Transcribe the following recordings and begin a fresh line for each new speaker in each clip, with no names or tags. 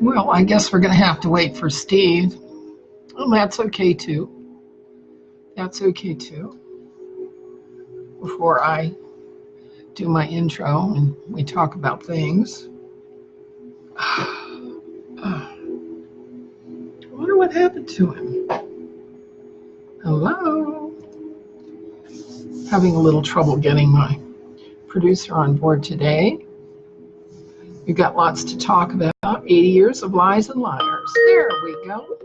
Well, I guess we're going to have to wait for Steve. Well, that's okay too. That's okay too. Before I do my intro and we talk about things. I wonder what happened to him. Hello. Having a little trouble getting my producer on board today. We've got lots to talk about. 80 years of lies and liars. There we go.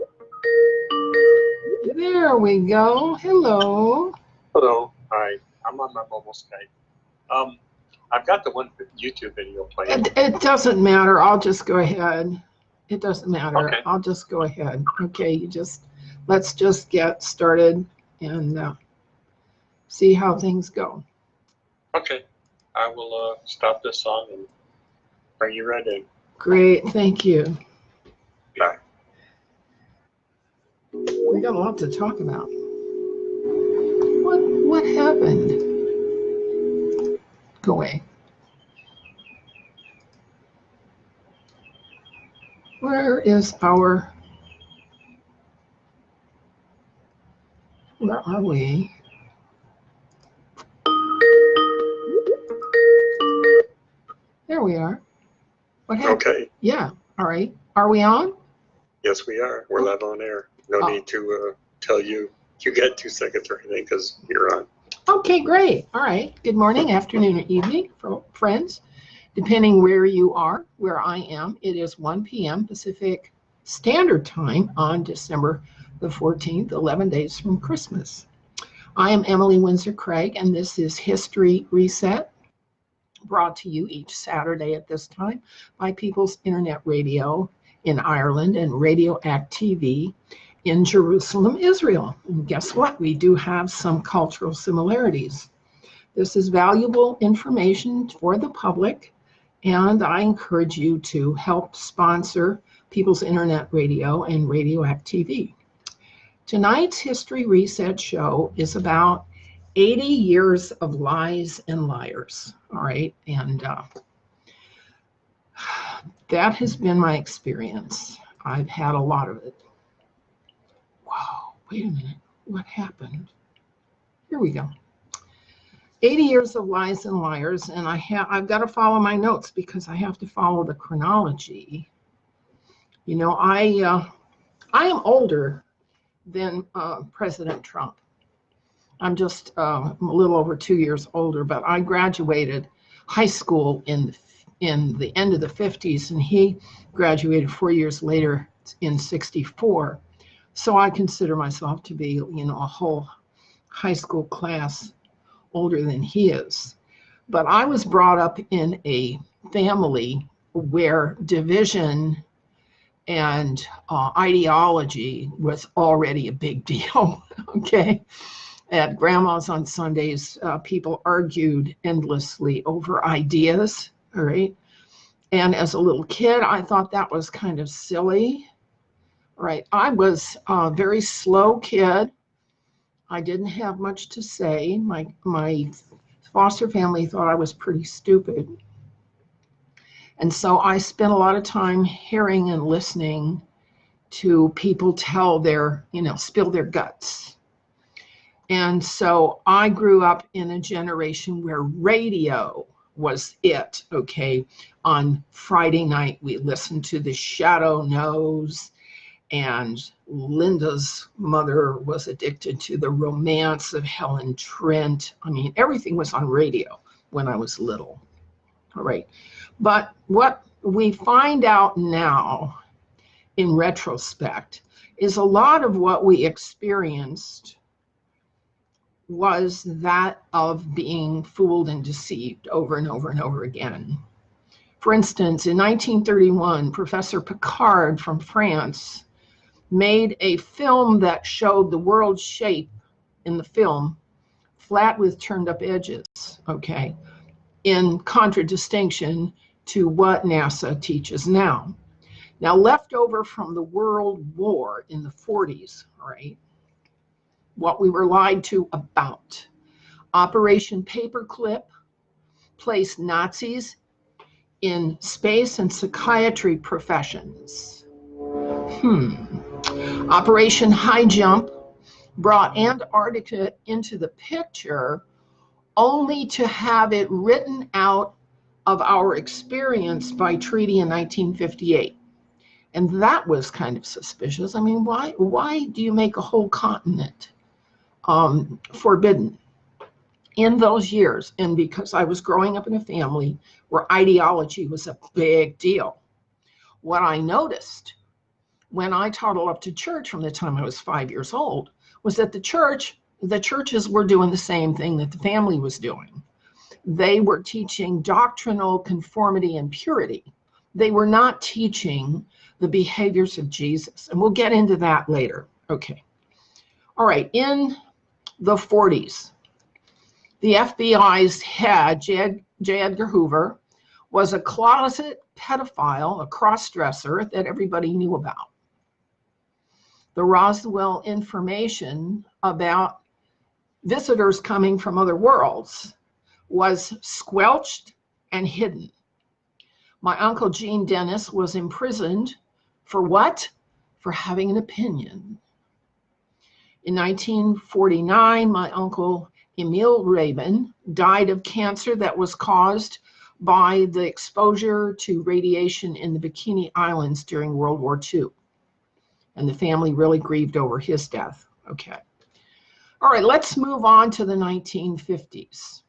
There we go. Hello.
Hello. Hi. I'm on my mobile Skype. I've got the one YouTube video playing.
It doesn't matter. I'll just go ahead. It doesn't matter.
Okay.
I'll just go ahead. Okay, let's just get started and see how things go.
Okay. I will stop this song and bring you right in.
Great, thank you.
Bye.
We got a lot to talk about. What happened? Go away. Where are we? There we are. What happened?
Okay.
Yeah, all right. Are we on?
Yes, we are. We're live on air. No need to tell you get 2 seconds or anything because you're on.
Okay, great. All right. Good morning, afternoon, or evening, friends. Depending where you are, where I am, it is 1 p.m. Pacific Standard Time on December the 14th, 11 days from Christmas. I am Emily Windsor Craig, and this is History Reset, brought to you each Saturday at this time by People's Internet Radio in Ireland and Radio Act TV in Jerusalem, Israel. And guess what? We do have some cultural similarities. This is valuable information for the public, and I encourage you to help sponsor People's Internet Radio and Radio Act TV. Tonight's History Reset show is about 80 years of lies and liars. All right, and that has been my experience. I've had a lot of it. Wow, wait a minute, what happened? Here we go. 80 years of lies and liars, and I've got to follow my notes because I have to follow the chronology. You know, I am older than President Trump. I'm just a little over 2 years older, but I graduated high school in the end of the 50s, and he graduated 4 years later in 64. So I consider myself to be, you know, a whole high school class older than he is. But I was brought up in a family where division and ideology was already a big deal, okay? At grandma's on Sundays, people argued endlessly over ideas, all right? And as a little kid, I thought that was kind of silly, right? I was a very slow kid. I didn't have much to say. My foster family thought I was pretty stupid. And so I spent a lot of time hearing and listening to people tell spill their guts. And so I grew up in a generation where radio was it, okay? On Friday night, we listened to The Shadow Knows, and Linda's mother was addicted to The Romance of Helen Trent. I mean, everything was on radio when I was little, all right? But what we find out now, in retrospect, is a lot of what we experienced was that of being fooled and deceived over and over and over again. For instance, in 1931, Professor Picard from France made a film that showed the world's shape in the film flat with turned up edges, okay, in contradistinction to what NASA teaches now. Now, left over from the World War in the 40s, right, what we were lied to about. Operation Paperclip placed Nazis in space and psychiatry professions. Operation High Jump brought Antarctica into the picture only to have it written out of our experience by treaty in 1958. And that was kind of suspicious. I mean, why do you make a whole continent forbidden in those years? And because I was growing up in a family where ideology was a big deal. What I noticed when I toddled up to church from the time I was 5 years old was that the churches were doing the same thing that the family was doing. They were teaching doctrinal conformity and purity. They were not teaching the behaviors of Jesus. And we'll get into that later. Okay. All right. In the 40s, the FBI's head, J. Edgar Hoover, was a closet pedophile, a cross-dresser that everybody knew about. The Roswell information about visitors coming from other worlds was squelched and hidden. My uncle Gene Dennis was imprisoned for what? For having an opinion. In 1949, my uncle Emil Rabin died of cancer that was caused by the exposure to radiation in the Bikini Islands during World War II. And the family really grieved over his death. Okay. All right, let's move on to the 1950s.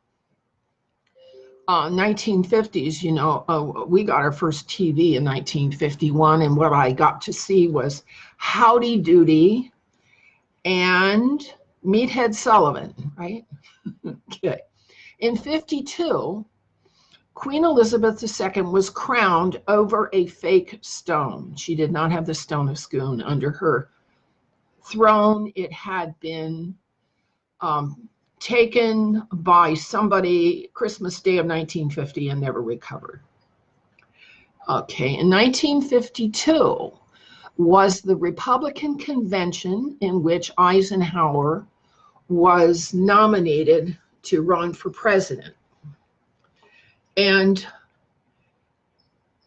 1950s, you know, we got our first TV in 1951, and what I got to see was Howdy Doody and Meathead Sullivan, right? Okay. In 52, Queen Elizabeth II was crowned over a fake stone. She did not have the stone of Scone under her throne. It had been taken by somebody Christmas Day of 1950 and never recovered. Okay, in 1952 was the Republican convention in which Eisenhower was nominated to run for president. And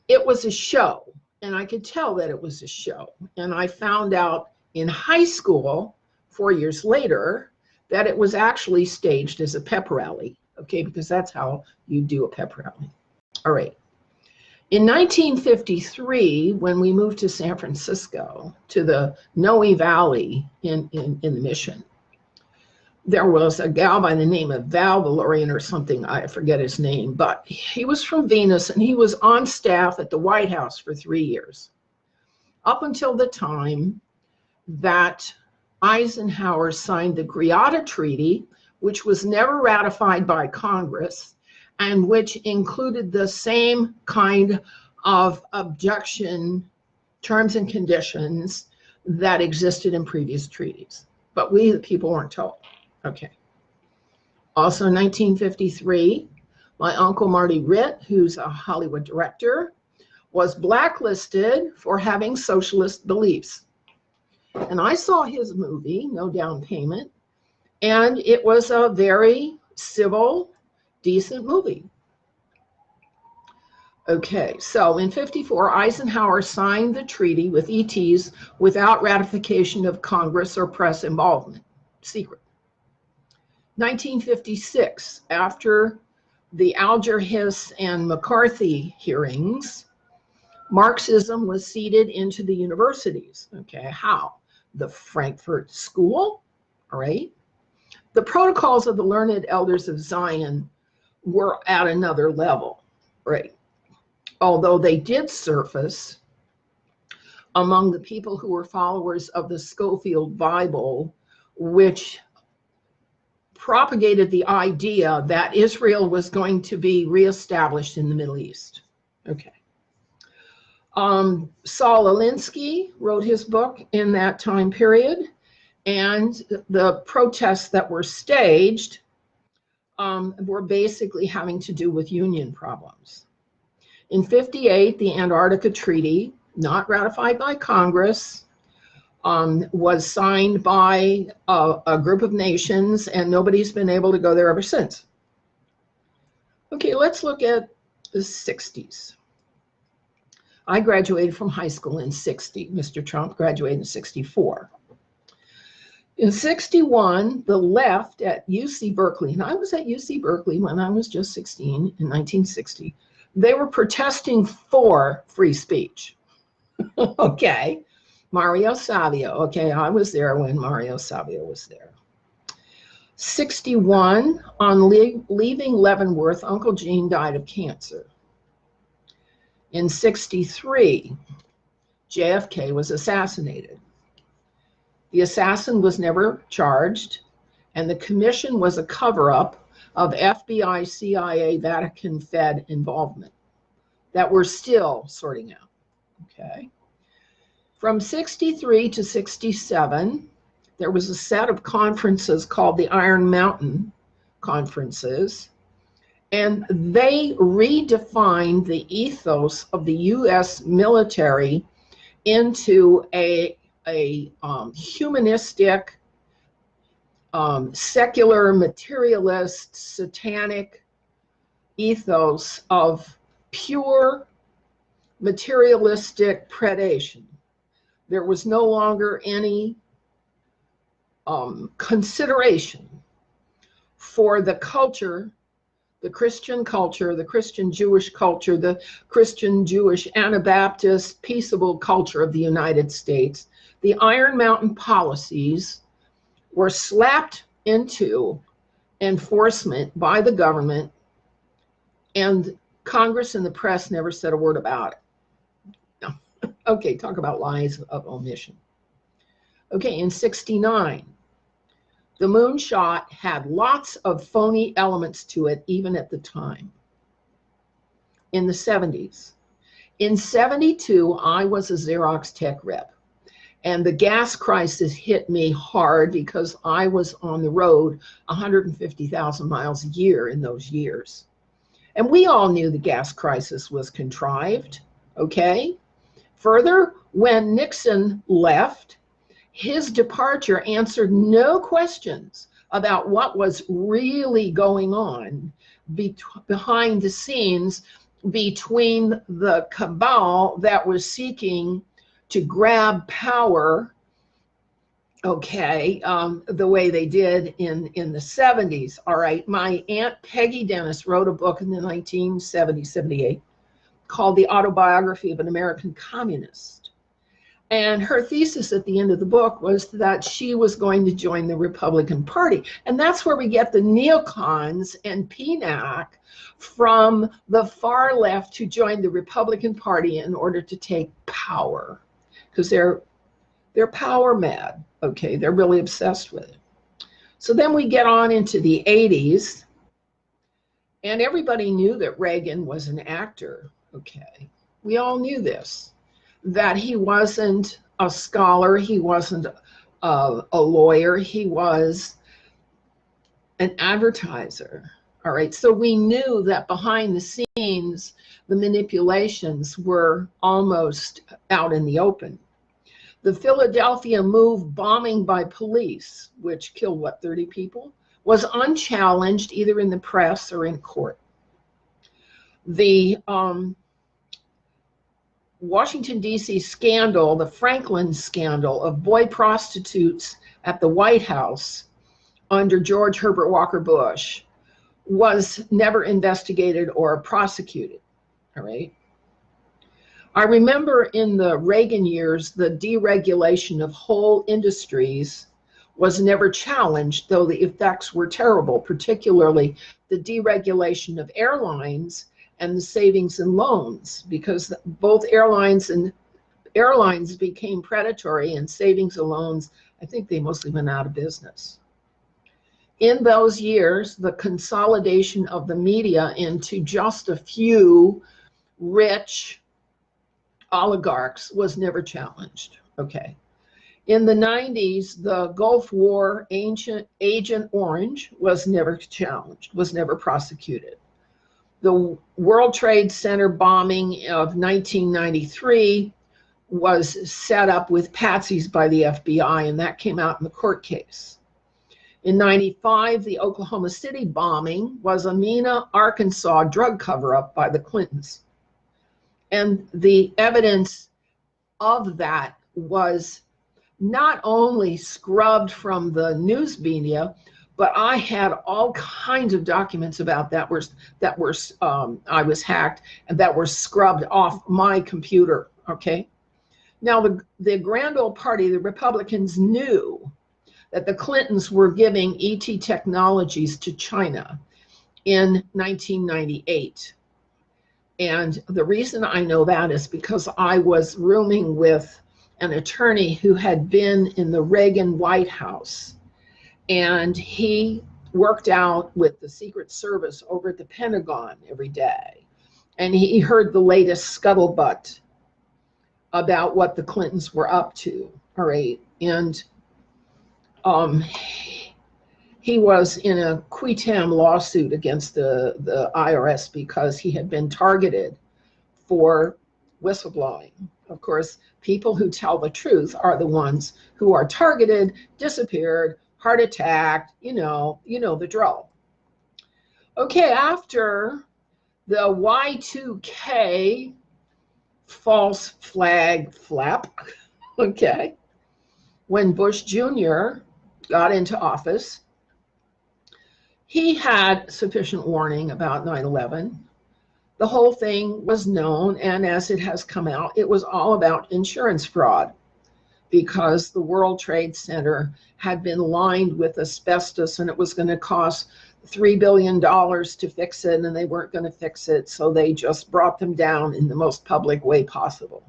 it was a show, and I could tell that it was a show. And I found out in high school, 4 years later, that it was actually staged as a pep rally, okay, because that's how you do a pep rally. All right. In 1953, when we moved to San Francisco, to the Noe Valley in the Mission, there was a gal by the name of Val Valerian or something, I forget his name, but he was from Venus, and he was on staff at the White House for 3 years, up until the time that Eisenhower signed the Greada Treaty, which was never ratified by Congress, and which included the same kind of objection terms and conditions that existed in previous treaties. But we, the people, weren't told. Okay. Also in 1953, my uncle Marty Ritt, who's a Hollywood director, was blacklisted for having socialist beliefs. And I saw his movie, No Down Payment, and it was a very civil, decent movie. Okay, so in 54, Eisenhower signed the treaty with ETs without ratification of Congress or press involvement, secret. 1956, after the Alger Hiss and McCarthy hearings, Marxism was seeded into the universities. Okay, how? The Frankfurt School, all right? The protocols of the learned elders of Zion were at another level, right? Although they did surface among the people who were followers of the Schofield Bible, which propagated the idea that Israel was going to be reestablished in the Middle East. Okay. Saul Alinsky wrote his book in that time period, and the protests that were staged were basically having to do with union problems. In 58, the Antarctica Treaty, not ratified by Congress, was signed by a group of nations, and nobody's been able to go there ever since. Okay, let's look at the 60s. I graduated from high school in 60. Mr. Trump graduated in 64. In 61, the left at UC Berkeley, and I was at UC Berkeley when I was just 16 in 1960, they were protesting for free speech. Okay. Mario Savio. Okay, I was there when Mario Savio was there. 61, on leaving Leavenworth, Uncle Gene died of cancer. In 63, JFK was assassinated. The assassin was never charged, and the commission was a cover-up of FBI, CIA, Vatican, Fed involvement that we're still sorting out. Okay. From 63 to 67, there was a set of conferences called the Iron Mountain Conferences, and they redefined the ethos of the U.S. military into a humanistic, secular, materialist, satanic ethos of pure materialistic predation. There was no longer any consideration for the culture, the Christian culture, the Christian Jewish culture, the Christian Jewish Anabaptist peaceable culture of the United States. The Iron Mountain policies were slapped into enforcement by the government, and Congress and the press never said a word about it. No. Okay, talk about lies of omission. Okay, in 69, the moonshot had lots of phony elements to it, even at the time. In the 70s. In 72, I was a Xerox tech rep. And the gas crisis hit me hard because I was on the road 150,000 miles a year in those years. And we all knew the gas crisis was contrived, okay? Further, when Nixon left, his departure answered no questions about what was really going on behind the scenes between the cabal that was seeking to grab power, okay, the way they did in the 70s. All right, my Aunt Peggy Dennis wrote a book in the 1970s, 78, called The Autobiography of an American Communist. And her thesis at the end of the book was that she was going to join the Republican Party. And that's where we get the neocons and PNAC from the far left who joined the Republican Party in order to take power. Because they're power mad, okay? They're really obsessed with it. So then we get on into the 80s, and everybody knew that Reagan was an actor, okay? We all knew this. That he wasn't a scholar, he wasn't a lawyer, he was an advertiser. All right, so we knew that behind the scenes, the manipulations were almost out in the open. The Philadelphia move bombing by police, which killed, what, 30 people, was unchallenged either in the press or in court. The Washington, D.C. scandal, the Franklin scandal of boy prostitutes at the White House under George Herbert Walker Bush was never investigated or prosecuted, all right? I remember in the Reagan years, the deregulation of whole industries was never challenged, though the effects were terrible, particularly the deregulation of airlines and the savings and loans, because both airlines became predatory, and savings and loans, I think they mostly went out of business. In those years, the consolidation of the media into just a few rich oligarchs was never challenged, okay? In the 90s, the Gulf War Agent Orange was never challenged, was never prosecuted. The World Trade Center bombing of 1993 was set up with patsies by the FBI, and that came out in the court case. In 95, the Oklahoma City bombing was a Mena, Arkansas drug cover-up by the Clintons. And the evidence of that was not only scrubbed from the news media, but I had all kinds of documents about that I was hacked and that were scrubbed off my computer. Okay. Now the grand old party, the Republicans, knew that the Clintons were giving ET technologies to China in 1998. And the reason I know that is because I was rooming with an attorney who had been in the Reagan White House, and he worked out with the Secret Service over at the Pentagon every day. And he heard the latest scuttlebutt about what the Clintons were up to, all right? And he was in a qui tam lawsuit against the IRS because he had been targeted for whistleblowing. Of course, people who tell the truth are the ones who are targeted, disappeared, heart attacked, you know the drill. Okay, after the Y2K false flag flap, okay, when Bush Jr. got into office, he had sufficient warning about 9/11. The whole thing was known, and as it has come out, it was all about insurance fraud, because the World Trade Center had been lined with asbestos and it was going to cost $3 billion to fix it, and they weren't going to fix it, so they just brought them down in the most public way possible.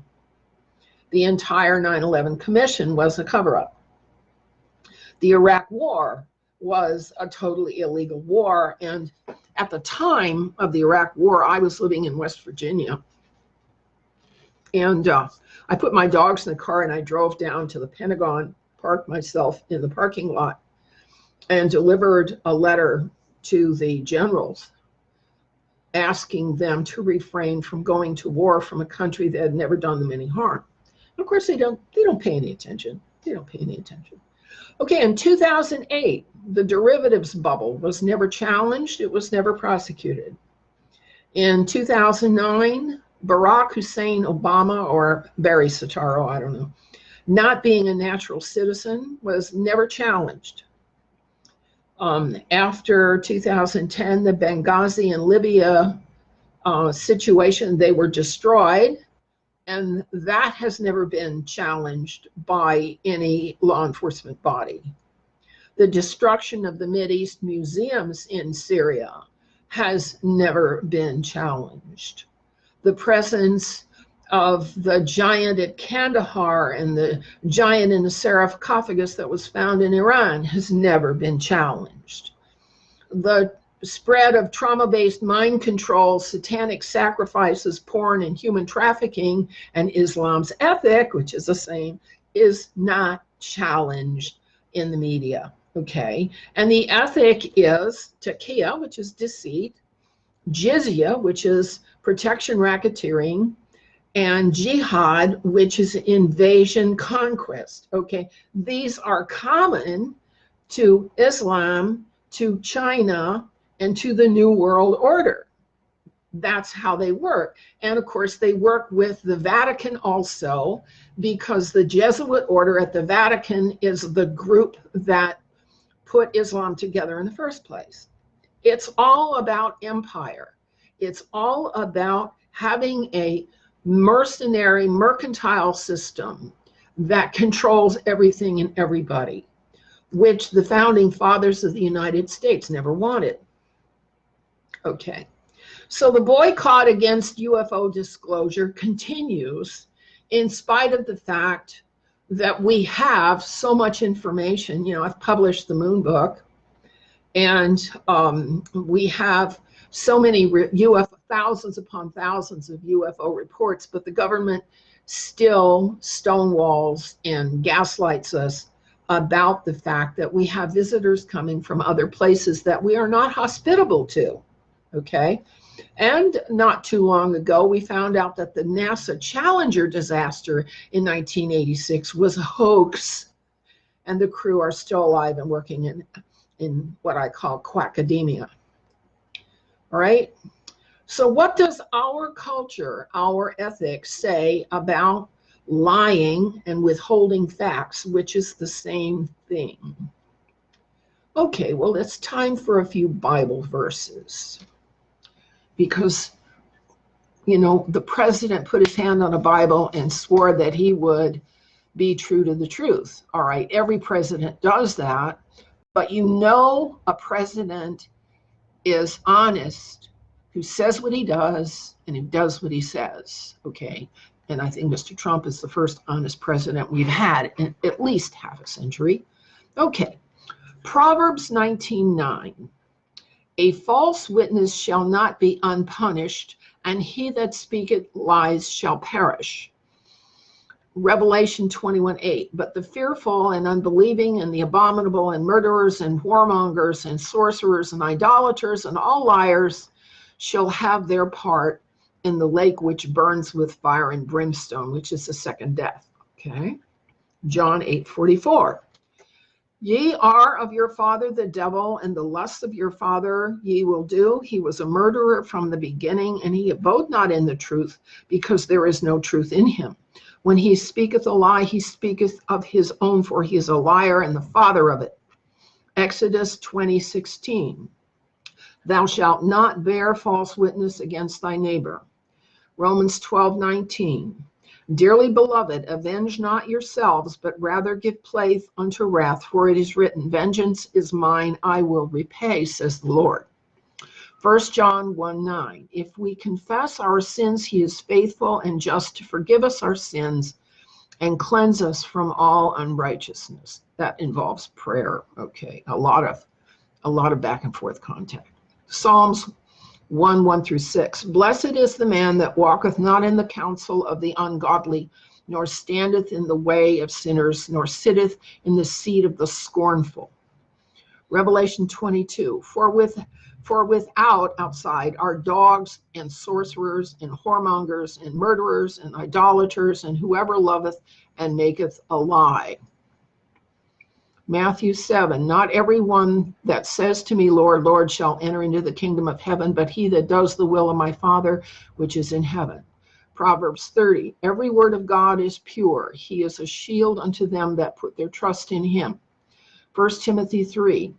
The entire 9/11 Commission was a cover-up. The Iraq War was a totally illegal war, and at the time of the Iraq War, I was living in West Virginia, and I put my dogs in the car and I drove down to the Pentagon, parked myself in the parking lot, and delivered a letter to the generals asking them to refrain from going to war from a country that had never done them any harm. Of course, they don't pay any attention. They don't pay any attention. Okay, in 2008, the derivatives bubble was never challenged. It was never prosecuted. In 2009, Barack Hussein Obama, or Barry Soetoro, I don't know, not being a natural citizen was never challenged. After 2010, the Benghazi and Libya situation, they were destroyed, and that has never been challenged by any law enforcement body. The destruction of the Mideast museums in Syria has never been challenged. The presence of the giant at Kandahar and the giant in the sarcophagus that was found in Iran has never been challenged. The spread of trauma-based mind control, satanic sacrifices, porn, and human trafficking, and Islam's ethic, which is the same, is not challenged in the media, okay? And the ethic is taqiyya, which is deceit, jizya, which is protection racketeering, and jihad, which is invasion conquest, okay? These are common to Islam, to China, and to the New World Order. That's how they work. And of course, they work with the Vatican also, because the Jesuit order at the Vatican is the group that put Islam together in the first place. It's all about empire. It's all about having a mercenary, mercantile system that controls everything and everybody, which the founding fathers of the United States never wanted. Okay, so the boycott against UFO disclosure continues in spite of the fact that we have so much information. You know, I've published the Moon Book, and we have so many UFO, thousands upon thousands of UFO reports, but the government still stonewalls and gaslights us about the fact that we have visitors coming from other places that we are not hospitable to, okay? And not too long ago, we found out that the NASA Challenger disaster in 1986 was a hoax, and the crew are still alive and working. And in what I call quackademia. All right. So what does our culture, our ethics say about lying and withholding facts, which is the same thing? Okay, well, it's time for a few Bible verses because, you know, the president put his hand on a Bible and swore that he would be true to the truth. All right, every president does that, but you know a president is honest who says what he does and who does what he says, okay? And I think Mr. Trump is the first honest president we've had in at least half a century. Okay, Proverbs 19:9. A false witness shall not be unpunished, and he that speaketh lies shall perish. Revelation 21:8. But the fearful and unbelieving and the abominable and murderers and whoremongers and sorcerers and idolaters and all liars shall have their part in the lake which burns with fire and brimstone, which is the second death. Okay. John 8:44. Ye are of your father the devil, and the lusts of your father ye will do. He was a murderer from the beginning, and he abode not in the truth, because there is no truth in him. When he speaketh a lie, he speaketh of his own, for he is a liar and the father of it. Exodus 20:16. Thou shalt not bear false witness against thy neighbor. Romans 12:19. Dearly beloved, avenge not yourselves, but rather give place unto wrath, for it is written, vengeance is mine, I will repay, says the Lord. 1 John 1:9. If we confess our sins, he is faithful and just to forgive us our sins and cleanse us from all unrighteousness. That involves prayer. Okay, a lot of back and forth contact. Psalms 1:1-6. Blessed is the man that walketh not in the counsel of the ungodly, nor standeth in the way of sinners, nor sitteth in the seat of the scornful. Revelation 22. For without, outside, are dogs and sorcerers and whoremongers and murderers and idolaters and whoever loveth and maketh a lie. Matthew 7. Not every one that says to me, Lord, Lord, shall enter into the kingdom of heaven, but he that does the will of my Father which is in heaven. Proverbs 30. Every word of God is pure. He is a shield unto them that put their trust in him. 1 Timothy 3.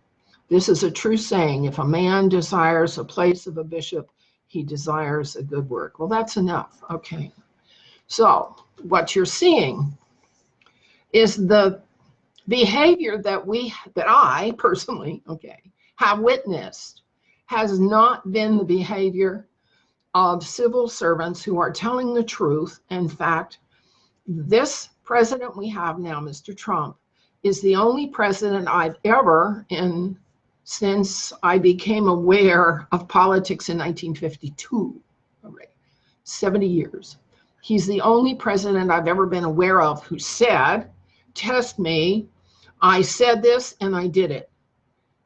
This is a true saying. If a man desires a place of a bishop, he desires a good work. Well, that's enough. Okay. So what you're seeing is the behavior that I personally, have witnessed has not been the behavior of civil servants who are telling the truth. In fact, this president we have now, Mr. Trump, is the only president I've ever, since I became aware of politics in 1952, 70 years. He's the only president I've ever been aware of who said, test me, I said this and I did it.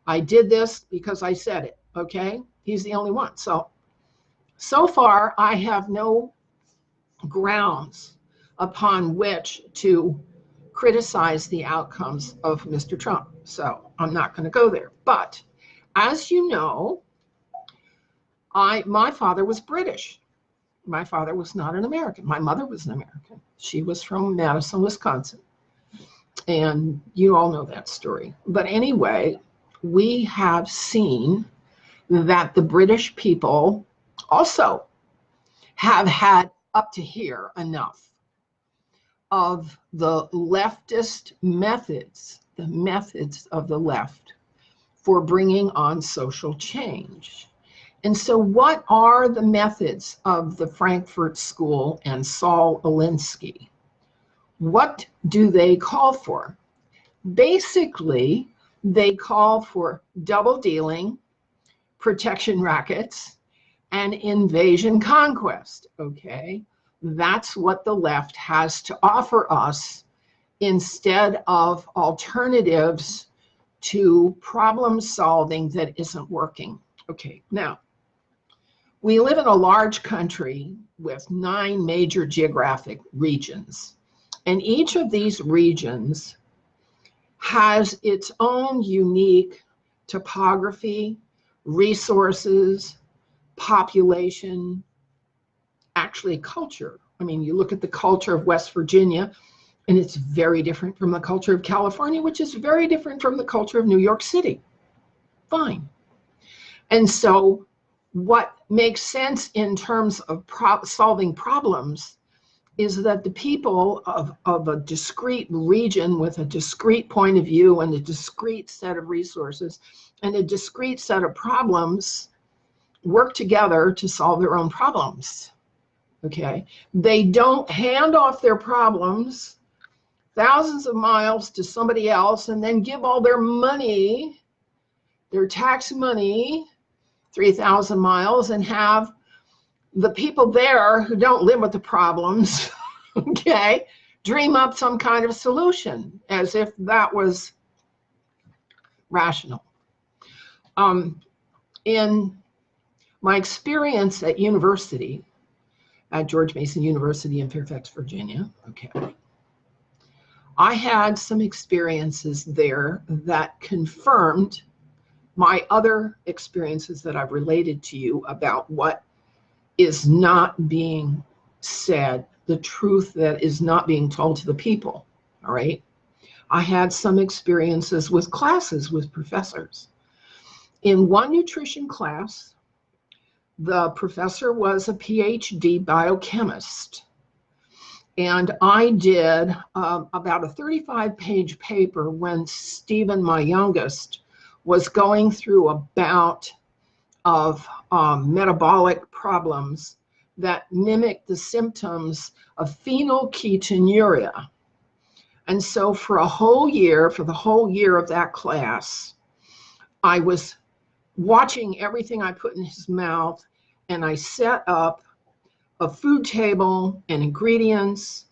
I did this because I said it, okay? He's the only one. So far, I have no grounds upon which to criticize the outcomes of Mr. Trump. So I'm not going to go there. But as you know, my father was British. My father was not an American. My mother was an American. She was from Madison, Wisconsin. And you all know that story. But anyway, we have seen that the British people also have had up to here enough of the leftist methods, the methods of the left for bringing on social change. And so what are the methods of the Frankfurt School and Saul Alinsky? What do they call for? Basically, they call for double dealing, protection rackets, and invasion conquest, okay? That's what the left has to offer us instead of alternatives to problem solving that isn't working. Okay, now, we live in a large country with 9 major geographic regions. And each of these regions has its own unique topography, resources, population, actually culture. I mean, you look at the culture of West Virginia, and it's very different from the culture of California, which is very different from the culture of New York City. Fine. And so what makes sense in terms of solving problems is that the people of a discrete region with a discrete point of view and a discrete set of resources and a discrete set of problems work together to solve their own problems. Okay? They don't hand off their problems thousands of miles to somebody else and then give all their money, their tax money, 3,000 miles, and have the people there who don't live with the problems, okay, dream up some kind of solution as if that was rational. In my experience at university, at George Mason University in Fairfax, Virginia, okay, I had some experiences there that confirmed my other experiences that I've related to you about what is not being said, the truth that is not being told to the people, all right? I had some experiences with classes with professors. In one nutrition class, the professor was a PhD biochemist. And I did about a 35-page paper when Stephen, my youngest, was going through a bout of metabolic problems that mimic the symptoms of phenylketonuria. And so for the whole year of that class, I was watching everything I put in his mouth, and I set up a food table and ingredients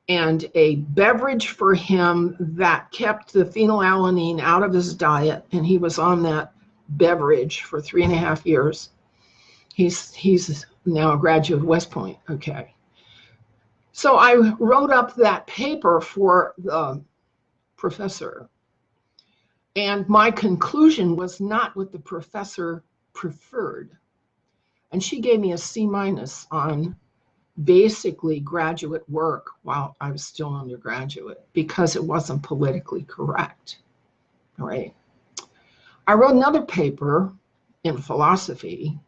and a beverage for him that kept the phenylalanine out of his diet, and he was on that beverage for 3.5 years. He's now a graduate of West Point, okay. So I wrote up that paper for the professor, and my conclusion was not what the professor preferred. And she gave me a C- on basically graduate work while I was still undergraduate because it wasn't politically correct, all right? I wrote another paper in philosophy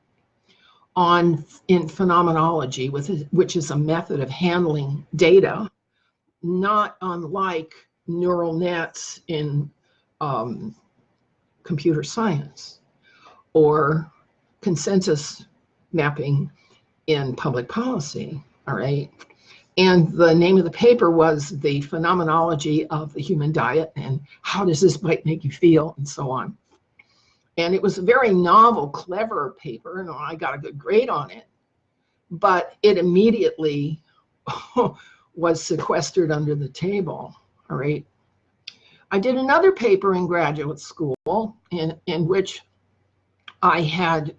in phenomenology, which is a method of handling data, not unlike neural nets in computer science or consensus mapping in public policy, all right? And the name of the paper was The Phenomenology of the Human Diet and How Does This Bite Make You Feel, and so on. And it was a very novel, clever paper, and I got a good grade on it, but it immediately was sequestered under the table, all right? I did another paper in graduate school in which I had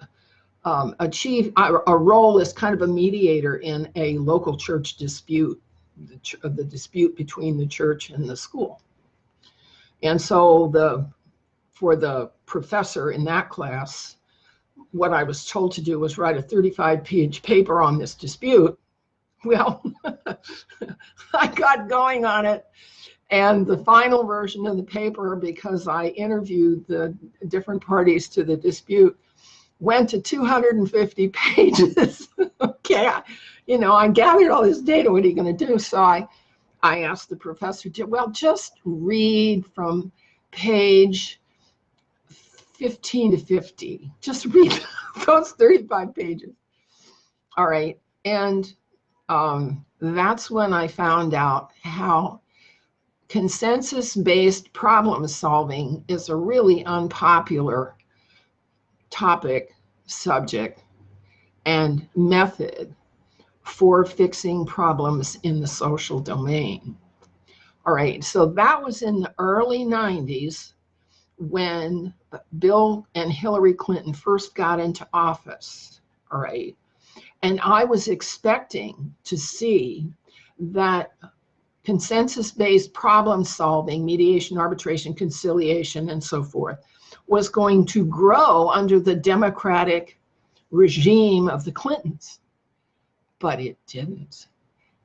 achieved a role as kind of a mediator in a local church dispute, the dispute between the church and the school. And so for the professor in that class, what I was told to do was write a 35-page paper on this dispute. Well, I got going on it. And the final version of the paper, because I interviewed the different parties to the dispute, went to 250 pages. Okay, I gathered all this data. What are you going to do? So I asked the professor, just read from page 15 to 50. Just read those 35 pages. All right. And that's when I found out how consensus-based problem solving is a really unpopular topic, subject, and method for fixing problems in the social domain. All right, so that was in the early 90s when Bill and Hillary Clinton first got into office, all right? And I was expecting to see that consensus-based problem solving, mediation, arbitration, conciliation, and so forth, was going to grow under the Democratic regime of the Clintons. But it didn't.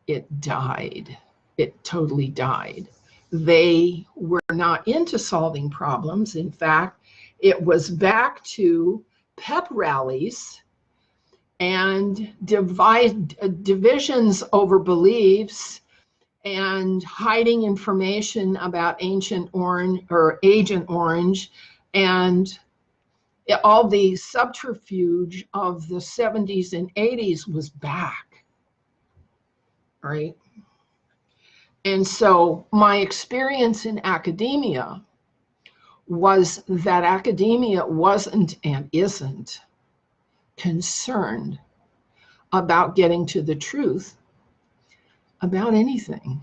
It died. It totally died. They were not into solving problems. In fact, it was back to pep rallies and divisions over beliefs and hiding information about Agent Orange and all the subterfuge of the 70s and 80s was back, right? And so my experience in academia was that academia wasn't and isn't concerned about getting to the truth about anything,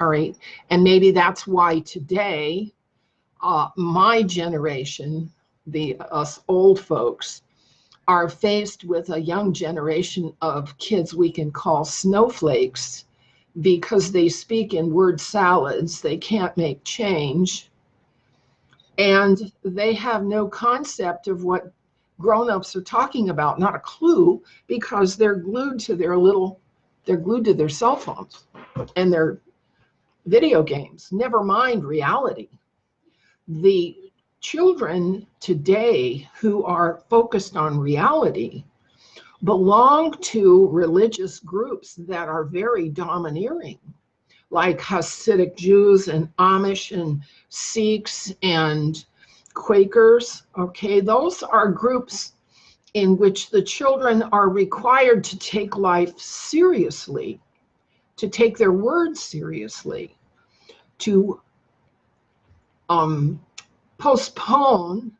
all right? And maybe that's why today, my generation, us old folks, are faced with a young generation of kids we can call snowflakes because they speak in word salads, they can't make change, and they have no concept of what grown-ups are talking about, not a clue, because they're glued to their cell phones and their video games, never mind reality. The children today who are focused on reality belong to religious groups that are very domineering, like Hasidic Jews and Amish and Sikhs and Quakers. Okay, those are groups in which the children are required to take life seriously, to take their words seriously, to postpone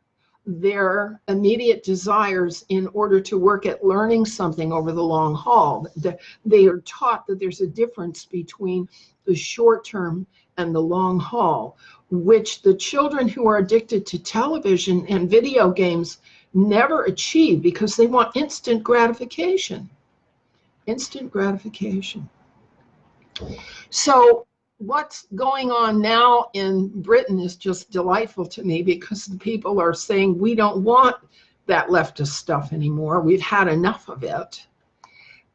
their immediate desires in order to work at learning something over the long haul. They are taught that there's a difference between the short term and the long haul, which the children who are addicted to television and video games never achieve because they want instant gratification. Instant gratification. So what's going on now in Britain is just delightful to me because the people are saying we don't want that leftist stuff anymore. We've had enough of it.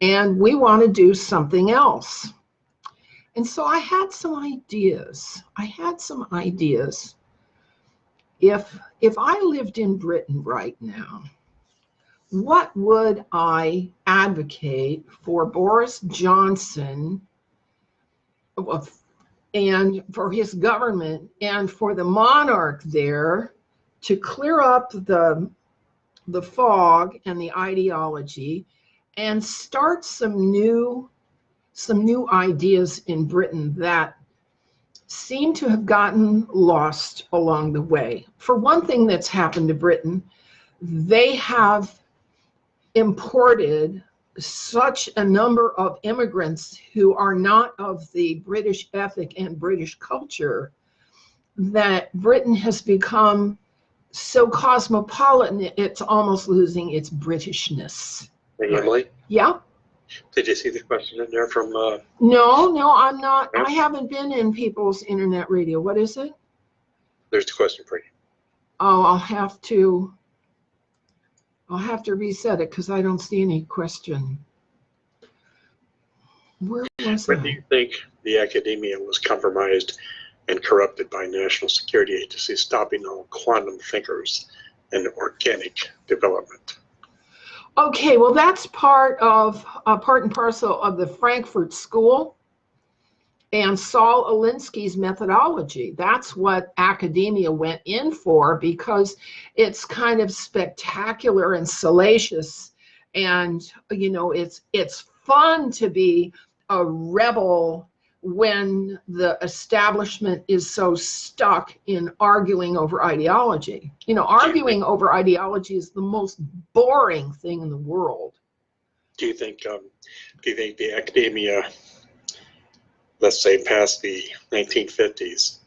And we want to do something else. And so I had some ideas. If I lived in Britain right now, what would I advocate for Boris Johnson and for his government and for the monarch there to clear up the fog and the ideology and start some new ideas in Britain that seem to have gotten lost along the way? For one thing that's happened to Britain, they have imported such a number of immigrants who are not of the British ethic and British culture that Britain has become so cosmopolitan, it's almost losing its Britishness.
Hey, Emily?
Yeah?
Did you see the question in there from...
No, I'm not. I haven't been in People's Internet Radio. What is it?
There's the question for you.
Oh, I'll have to reset it because I don't see any question. Where was
When
I?
do you think the academia was compromised and corrupted by national security agencies stopping all quantum thinkers and organic development?
Okay, well, that's part and parcel of the Frankfurt School and Saul Alinsky's methodology. That's what academia went in for because it's kind of spectacular and salacious, and it's fun to be a rebel when the establishment is so stuck in arguing over ideology. Arguing over ideology is the most boring thing in the world.
Do you think the academia, let's say past the 1950s,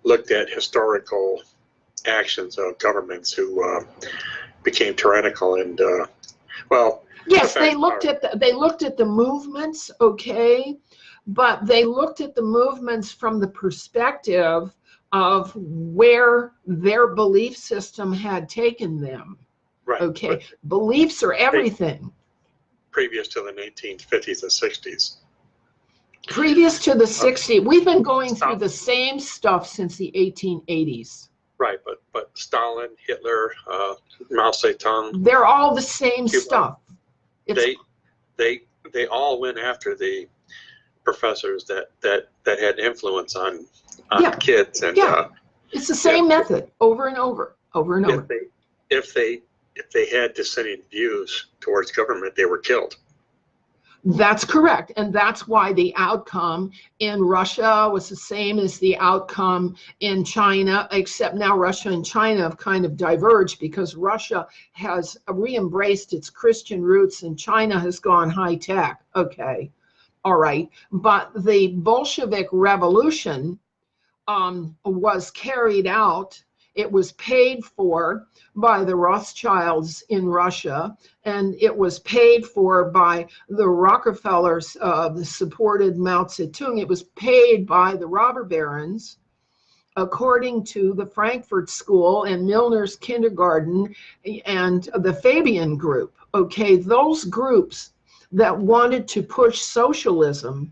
looked at historical actions of governments who became tyrannical and
yes, they looked at the movements, okay, but they looked at the movements from the perspective of where their belief system had taken them.
Right.
Okay, beliefs are everything.
Previous to the 1950s and 60s.
Previous to the 60s, we've been going through the same stuff since the 1880s.
Right, but Stalin, Hitler, Mao Zedong,
they're all the same
Cuba,
stuff.
They all went after the professors that had influence on kids, and
it's the same method over and over and over.
If they had dissenting views towards government, they were killed.
That's correct. And that's why the outcome in Russia was the same as the outcome in China, except now Russia and China have kind of diverged because Russia has re-embraced its Christian roots and China has gone high tech. Okay. All right. But the Bolshevik Revolution was carried out. It was paid for by the Rothschilds in Russia, and it was paid for by the Rockefellers, supported Mao Zedong. It was paid by the robber barons, according to the Frankfurt School and Milner's Kindergarten and the Fabian Group. Okay, those groups that wanted to push socialism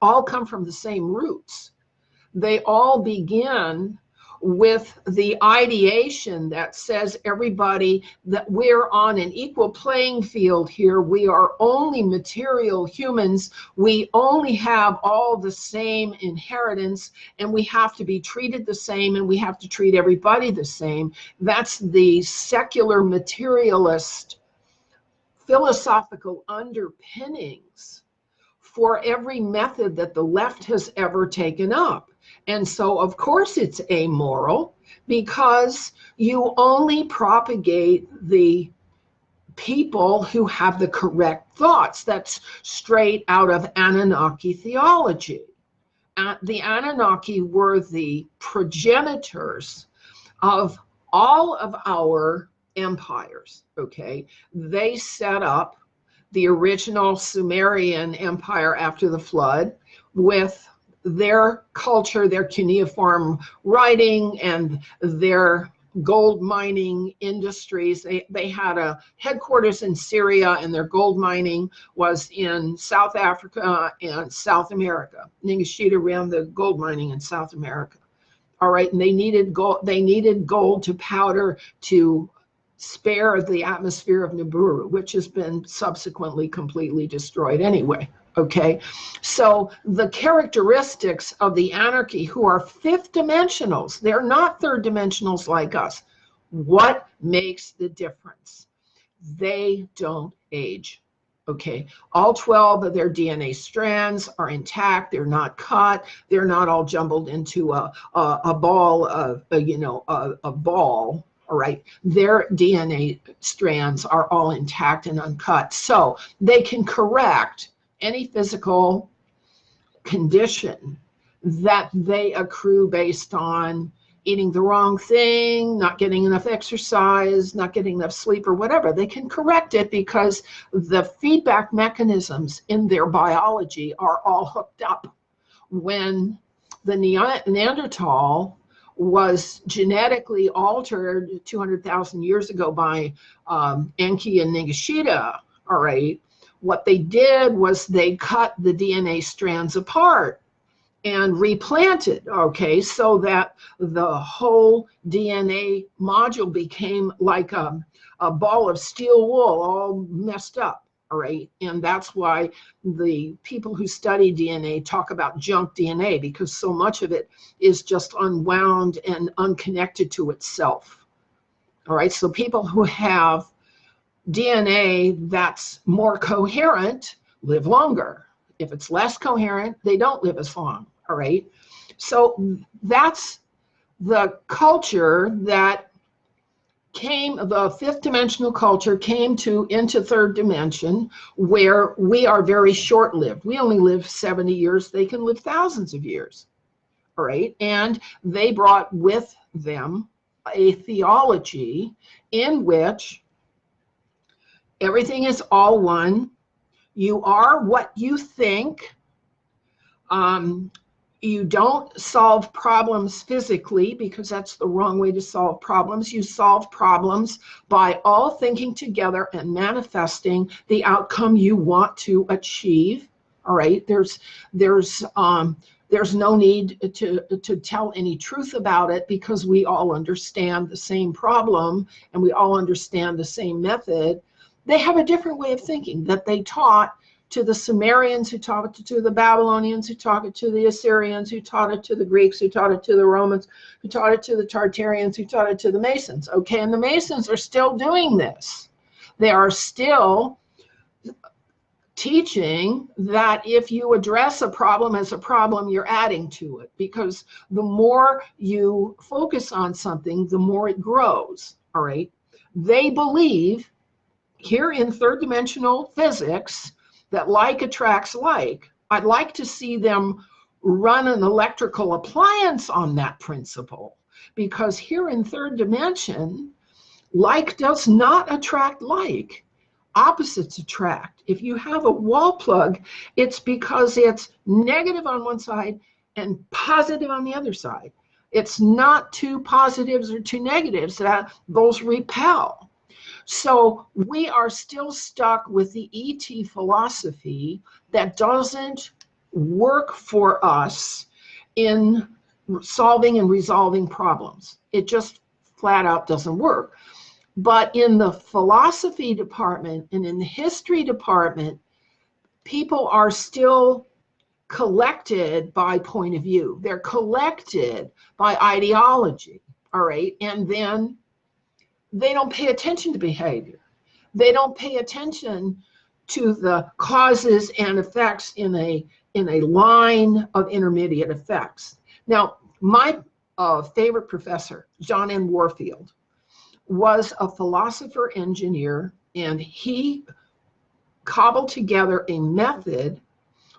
all come from the same roots. They all begin with the ideation that says everybody that we're on an equal playing field here. We are only material humans. We only have all the same inheritance and we have to be treated the same and we have to treat everybody the same. That's the secular materialist philosophical underpinnings for every method that the left has ever taken up. And so, of course, it's amoral because you only propagate the people who have the correct thoughts. That's straight out of Anunnaki theology. The Anunnaki were the progenitors of all of our empires, okay? They set up the original Sumerian empire after the flood with their culture, their cuneiform writing, and their gold mining industries. They had a headquarters in Syria, and their gold mining was in South Africa and South America. Ningishita ran the gold mining in South America. All right, and they needed gold. They needed gold to powder to spare the atmosphere of Nibiru, which has been subsequently completely destroyed anyway. Okay, so the characteristics of the anarchy, who are fifth dimensionals, they're not third dimensionals like us. What makes the difference? They don't age. Okay, all 12 of their DNA strands are intact. They're not cut. They're not all jumbled into a ball of, a ball. All right, their DNA strands are all intact and uncut. So they can correct any physical condition that they accrue based on eating the wrong thing, not getting enough exercise, not getting enough sleep, or whatever. They can correct it because the feedback mechanisms in their biology are all hooked up. When the Neanderthal was genetically altered 200,000 years ago by Enki and Nagashita, all right, what they did was they cut the DNA strands apart and replanted, okay, so that the whole DNA module became like a ball of steel wool, all messed up, all right? And that's why the people who study DNA talk about junk DNA, because so much of it is just unwound and unconnected to itself, all right? So people who have DNA that's more coherent live longer. If it's less coherent, they don't live as long, all right? So that's the culture that came, the fifth dimensional culture came into third dimension, where we are very short-lived. We only live 70 years. They can live thousands of years, all right? And they brought with them a theology in which everything is all one. You are what you think. You don't solve problems physically, because that's the wrong way to solve problems. You solve problems by all thinking together and manifesting the outcome you want to achieve. All right. There's no need to tell any truth about it, because we all understand the same problem and we all understand the same method. They have a different way of thinking that they taught to the Sumerians, who taught it to the Babylonians, who taught it to the Assyrians, who taught it to the Greeks, who taught it to the Romans, who taught it to the Tartarians, who taught it to the Masons. Okay, and the Masons are still doing this. They are still teaching that if you address a problem as a problem, you're adding to it, because the more you focus on something, the more it grows. All right. They believe here in third dimensional physics that like attracts like. I'd like to see them run an electrical appliance on that principle, because here in third dimension, like does not attract like. Opposites attract. If you have a wall plug, it's because it's negative on one side and positive on the other side. It's not two positives or two negatives, that those repel. So we are still stuck with the ET philosophy that doesn't work for us in solving and resolving problems. It just flat out doesn't work. But in the philosophy department and in the history department, people are still collected by point of view. They're collected by ideology, all right? And then they don't pay attention to behavior. They don't pay attention to the causes and effects in a line of intermediate effects. Now, my favorite professor, John N. Warfield, was a philosopher engineer, and he cobbled together a method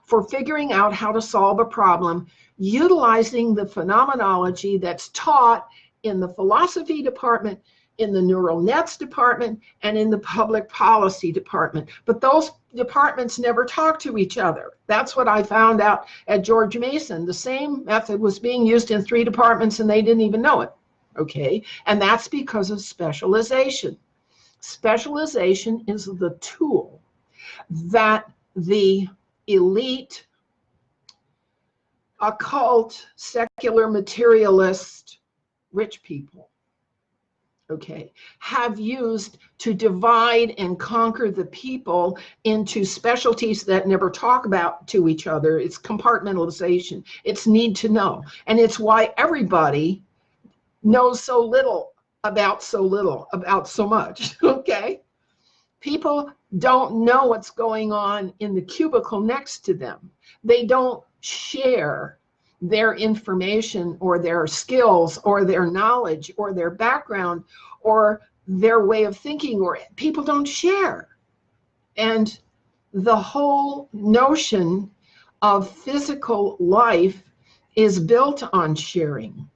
for figuring out how to solve a problem utilizing the phenomenology that's taught in the philosophy department, in the neural nets department, and in the public policy department. But those departments never talk to each other. That's what I found out at George Mason. The same method was being used in 3 departments and they didn't even know it. Okay, and that's because of specialization. Specialization is the tool that the elite, occult, secular, materialist, rich people, okay, have used to divide and conquer the people into specialties that never talk about to each other. It's compartmentalization. It's need to know. And it's why everybody knows so little about so much, okay? People don't know what's going on in the cubicle next to them. They don't share their information or their skills or their knowledge or their background or their way of thinking, or people don't share. And the whole notion of physical life is built on sharing.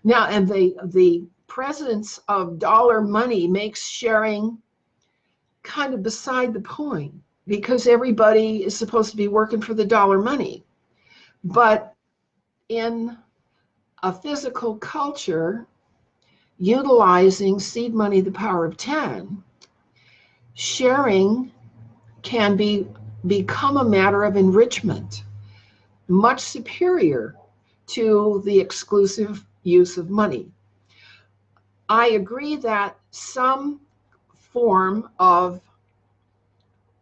Now, and the presence of dollar money makes sharing kind of beside the point, because everybody is supposed to be working for the dollar money. But in a physical culture, utilizing seed money, the power of 10, sharing can become a matter of enrichment, much superior to the exclusive use of money. I agree that some form of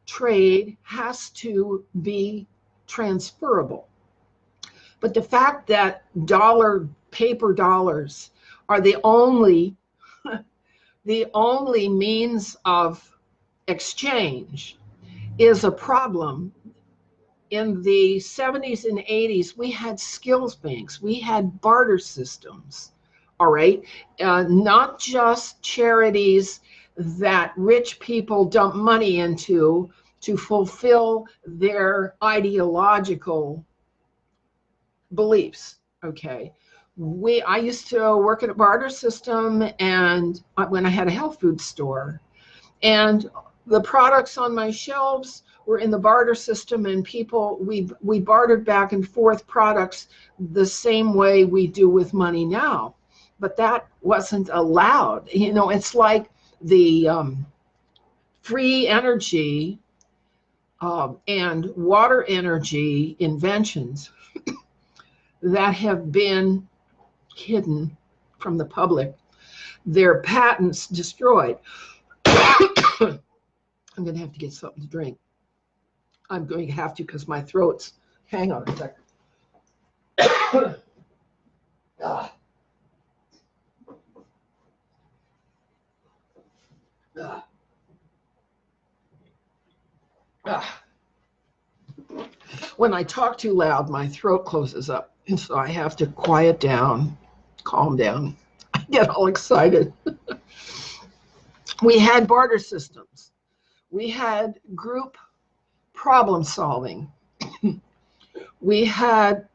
trade has to be transferable. But the fact that paper dollars are the only means of exchange is a problem. In the 70s and 80s, we had skills banks, we had barter systems, all right? Not just charities that rich people dump money into to fulfill their ideological beliefs, okay? I used to work at a barter system, and when I had a health food store, and the products on my shelves were in the barter system, and people, we bartered back and forth products the same way we do with money now. But that wasn't allowed. You know, it's like the free energy and water energy inventions that have been hidden from the public, their patents destroyed. I'm going to have to get something to drink. I'm going to have to because my throat's, hang on a second. Ah. Ah. Ah. When I talk too loud, my throat closes up, and so I have to quiet down, calm down. I get all excited. We had barter systems. We had group problem solving. We had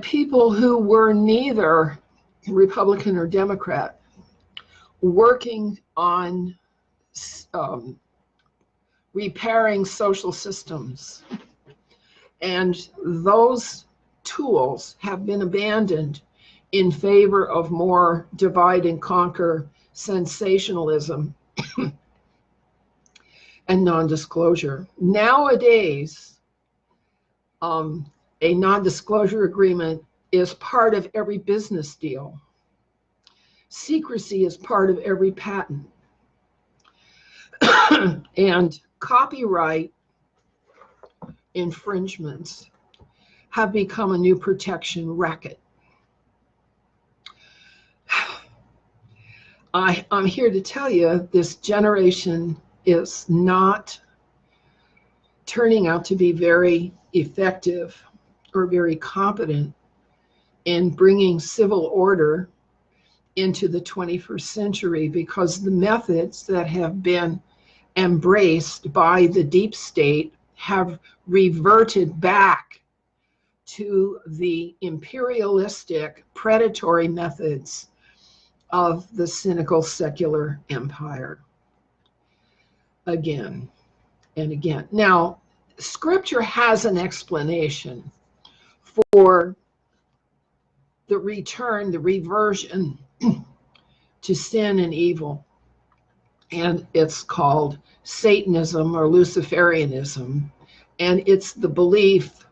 people who were neither Republican or Democrat working on repairing social systems. And those tools have been abandoned in favor of more divide and conquer sensationalism and non-disclosure. Nowadays, a non-disclosure agreement is part of every business deal. Secrecy is part of every patent. And copyright infringements have become a new protection racket. I'm here to tell you this generation is not turning out to be very effective or very competent in bringing civil order into the 21st century, because the methods that have been embraced by the deep state have reverted back to the imperialistic, predatory methods of the cynical secular empire again and again. Now, Scripture has an explanation for the return, the reversion to sin and evil, and it's called Satanism or Luciferianism, and it's the belief,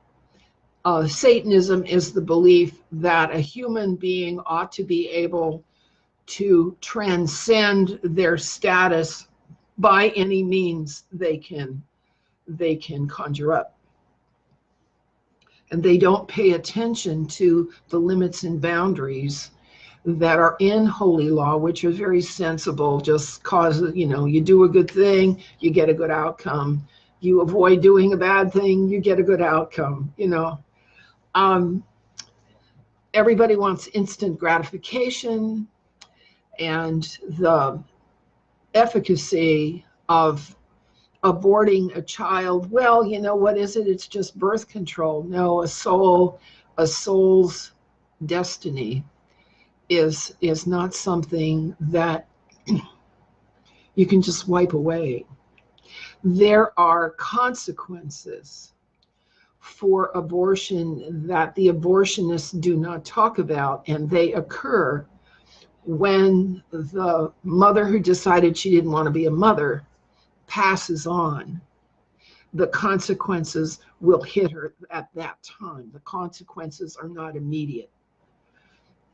Satanism is the belief that a human being ought to be able to transcend their status by any means they can conjure up. And they don't pay attention to the limits and boundaries that are in holy law, which are very sensible. Just cause, you do a good thing, you get a good outcome. You avoid doing a bad thing, you get a good outcome, Everybody wants instant gratification, and the efficacy of aborting a child, well, what is it? It's just birth control. No, a soul's destiny is not something that you can just wipe away. There are consequences for abortion that the abortionists do not talk about, and they occur when the mother who decided she didn't want to be a mother passes on. The consequences will hit her at that time. The consequences are not immediate.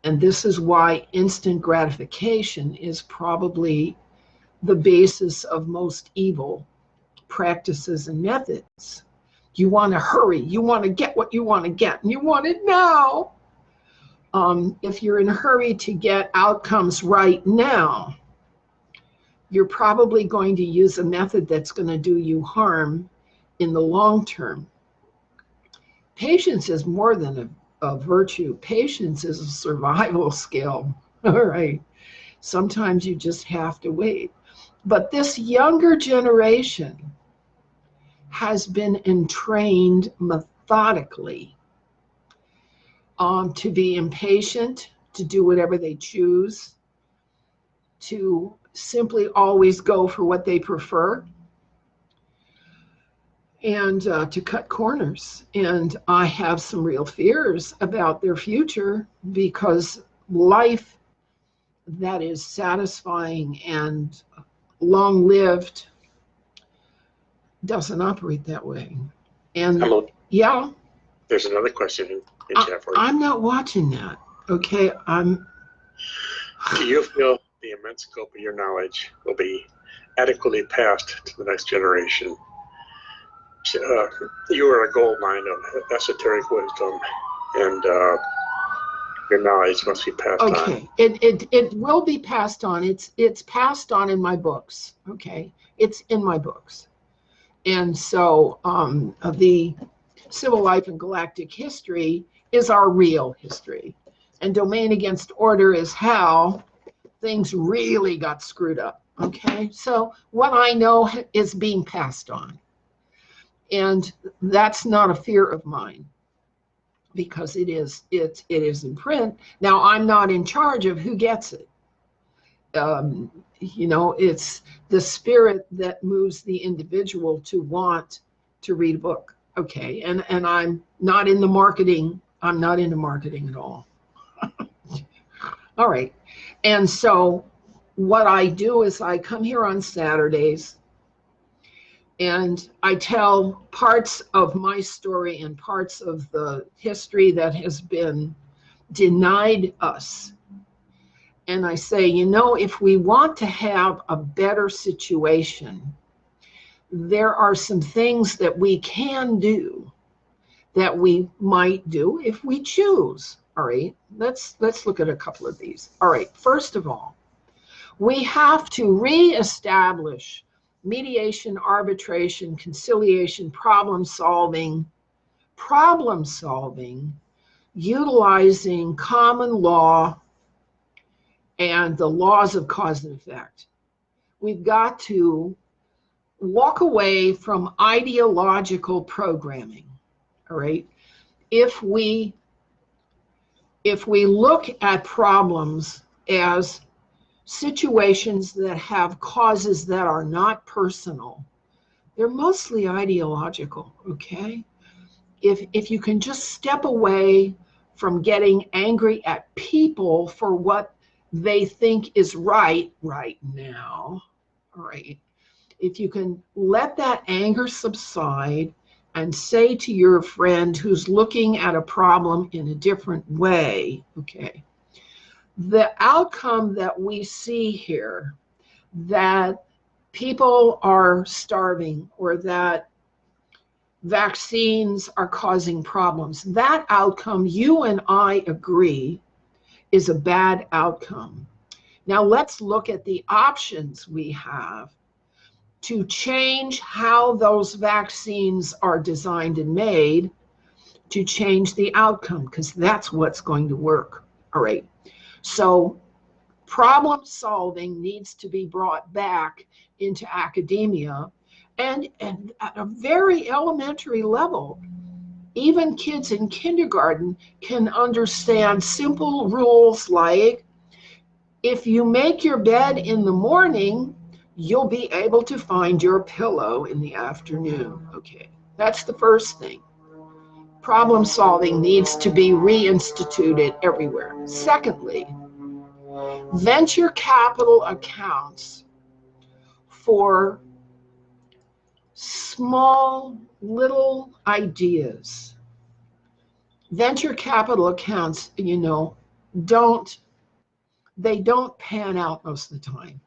And this is why instant gratification is probably the basis of most evil practices and methods. You want to hurry. You want to get what you want to get, and you want it now. If you're in a hurry to get outcomes right now, you're probably going to use a method that's going to do you harm in the long term. Patience is more than a virtue. Patience is a survival skill. All right. Sometimes you just have to wait. But this younger generation has been entrained methodically to be impatient, to do whatever they choose, to simply always go for what they prefer and to cut corners. And I have some real fears about their future, because life that is satisfying and long-lived doesn't operate that way. And
Hello.
yeah,
There's another question in chat for you.
I'm not watching that. Okay,
Do you feel the immense scope of your knowledge will be adequately passed to the next generation? You are a gold mine of esoteric wisdom, and your knowledge must be passed on.
Okay, it will be passed on. It's passed on in my books. Okay, it's in my books. And so the Civil Life and Galactic History is our real history. And Domain Against Order is how things really got screwed up. Okay, so what I know is being passed on. And that's not a fear of mine, because it is in print. Now, I'm not in charge of who gets it. You know, it's the spirit that moves the individual to want to read a book. Okay, and I'm not in the marketing. I'm not into marketing at all. All right. And so what I do is I come here on Saturdays and I tell parts of my story and parts of the history that has been denied us. And I say, you know, if we want to have a better situation, there are some things that we can do that we might do if we choose. All right, let's look at a couple of these. All right, first of all, we have to reestablish mediation, arbitration, conciliation, problem solving, utilizing common law and the laws of cause and effect. We've got to walk away from ideological programming. All right, if we look at problems as situations that have causes that are not personal, they're mostly ideological. Okay, if you can just step away from getting angry at people for what they think is right now, all right, if you can let that anger subside and say to your friend who's looking at a problem in a different way, okay, the outcome that we see here, that people are starving or that vaccines are causing problems, that outcome, you and I agree, is a bad outcome. Now let's look at the options we have to change how those vaccines are designed and made to change the outcome, because that's what's going to work. All right. So problem solving needs to be brought back into academia, and at a very elementary level. Even kids in kindergarten can understand simple rules like, if you make your bed in the morning, you'll be able to find your pillow in the afternoon. Okay, that's the first thing. Problem solving needs to be reinstituted everywhere. Secondly, venture capital accounts for small little ideas. Venture capital accounts, you know, don't pan out most of the time.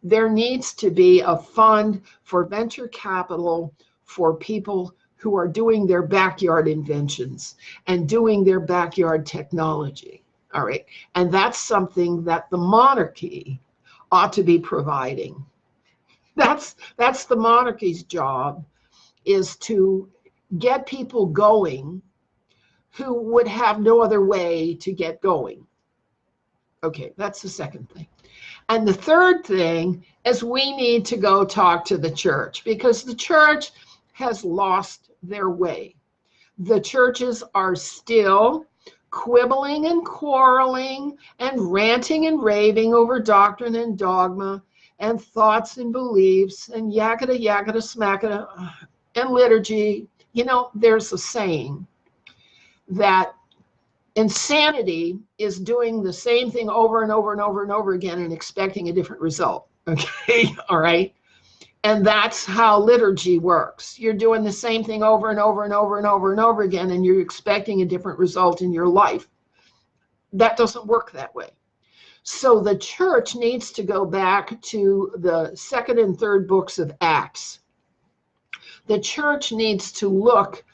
There needs to be a fund for venture capital for people who are doing their backyard inventions and doing their backyard technology. All right. And that's something that the monarchy ought to be providing. That's the monarchy's job, is to get people going who would have no other way to get going. Okay, that's the second thing. And the third thing is we need to go talk to the church, because the church has lost their way. The churches are still quibbling and quarreling and ranting and raving over doctrine and dogma. and thoughts and beliefs and yakata, yakata, smackata, and liturgy. You know, there's a saying that insanity is doing the same thing over and over and over and over again and expecting a different result. Okay, all right? And that's how liturgy works. You're doing the same thing over and over and over and over and over again, and you're expecting a different result in your life. That doesn't work that way. So the church needs to go back to the second and third books of Acts. The church needs to look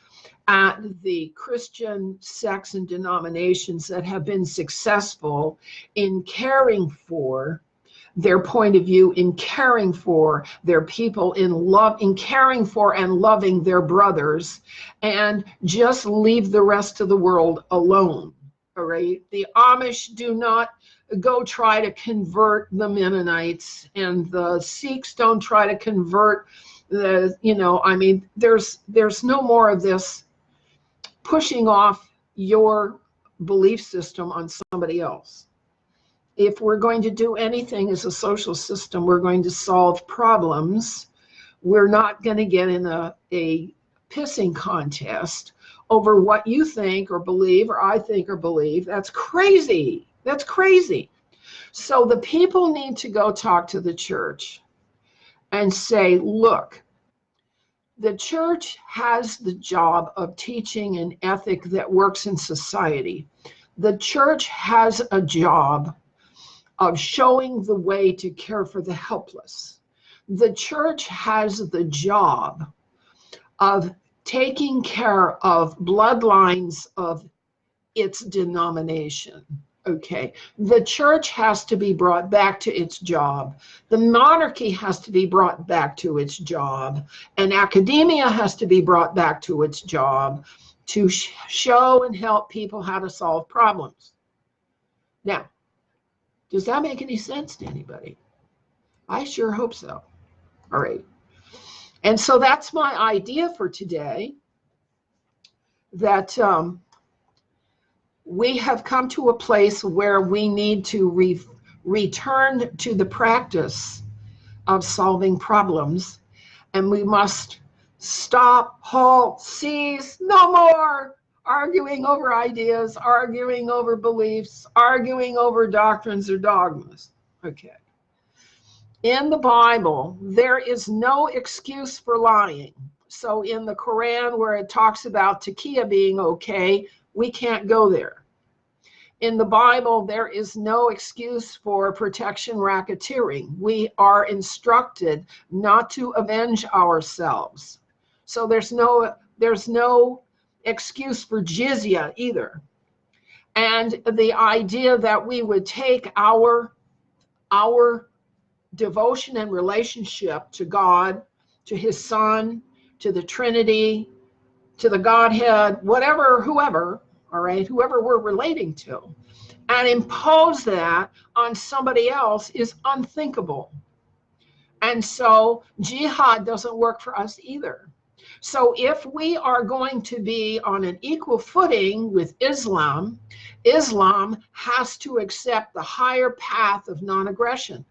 at the Christian sects and denominations that have been successful in caring for their point of view, in caring for their people, in caring for and loving their brothers, and just leave the rest of the world alone. All right. The Amish do not go try to convert the Mennonites, and the Sikhs don't try to convert the, you know, I mean, there's no more of this pushing off your belief system on somebody else. If we're going to do anything as a social system, we're going to solve problems. We're not going to get in a pissing contest over what you think or believe or I think or believe. That's crazy. That's crazy. So the people need to go talk to the church and say, look, the church has the job of teaching an ethic that works in society. The church has a job of showing the way to care for the helpless. The church has the job of taking care of bloodlines of its denomination. Okay, the church has to be brought back to its job. The monarchy has to be brought back to its job. And academia has to be brought back to its job to show and help people how to solve problems. Now, does that make any sense to anybody? I sure hope so. All right. And so that's my idea for today, that we have come to a place where we need to return to the practice of solving problems, and we must stop, halt, cease, no more arguing over ideas, arguing over beliefs, arguing over doctrines or dogmas. Okay. In the Bible, there is no excuse for lying. So in the Quran, where it talks about taqiyya being okay, we can't go there. In the Bible, there is no excuse for protection racketeering. We are instructed not to avenge ourselves. So there's no excuse for jizya either. And the idea that we would take our devotion and relationship to God, to his Son, to the Trinity, to the Godhead, whatever, whoever, all right, whoever we're relating to, and impose that on somebody else is unthinkable. And so jihad doesn't work for us either. So if we are going to be on an equal footing with Islam, Islam has to accept the higher path of non-aggression.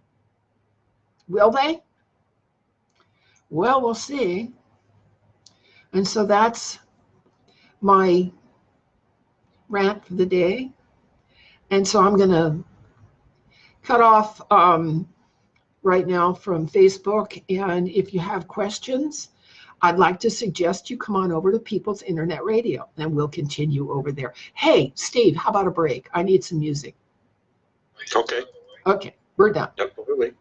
Will they? Well, we'll see. And so that's my rant for the day. And so I'm going to cut off right now from Facebook. And if you have questions, I'd like to suggest you come on over to People's Internet Radio, and we'll continue over there. Hey, Steve, how about a break? I need some music.
Okay.
Okay, we're done.
Absolutely.